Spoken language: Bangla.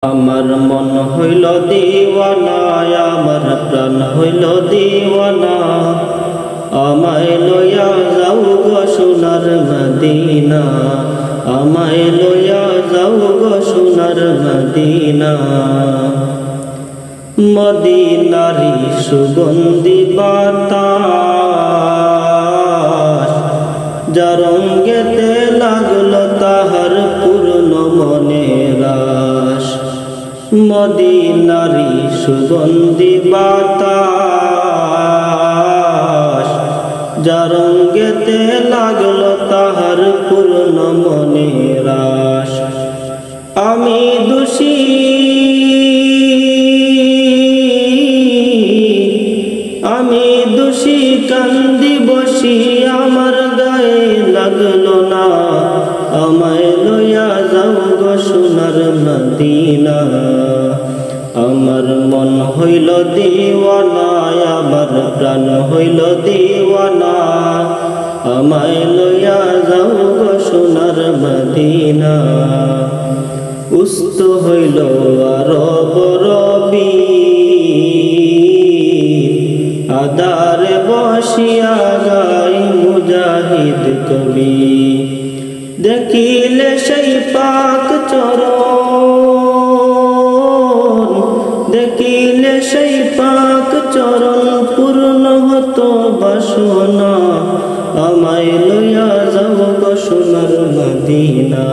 আমার মন হইল দিওয়ানা, আমার প্রাণ হইল দিওয়ানা, আমায় লইয়া যাও গো সোনার মদিনা, আমায় লইয়া যাও গো সোনার মদিনা। মদিনারি সুগন্ধি বাতাস, যার অঙ্গেতে লাগলো তাহার পূর্ণ মনের আশ। মদিনারি সুগন্ধি বাতাস, যার অঙ্গেতে লাগলো তাহার পূর্ণ মনের আশ। আমি দোষী কান্দি বসি, আমার গায়ে লাগলো না, আমায় লইয়া যাও গো সোনার মদিনা। আমার মন হইল দিওয়ানা, আমার প্রাণ হইল দিওয়ানা, আমায় লইয়া যাও গো সোনার মদিনা। উস্ত হইল আরব রবি, আদারে বসিয়া গাই মুজাহিদ কবি। দেখিলে সেই পাক চরণ, দেখিলে সেই পাক চরণ, পূর্ণ হতো বাসনা, আমায় লইয়া যাও গো সোনার মদিনা।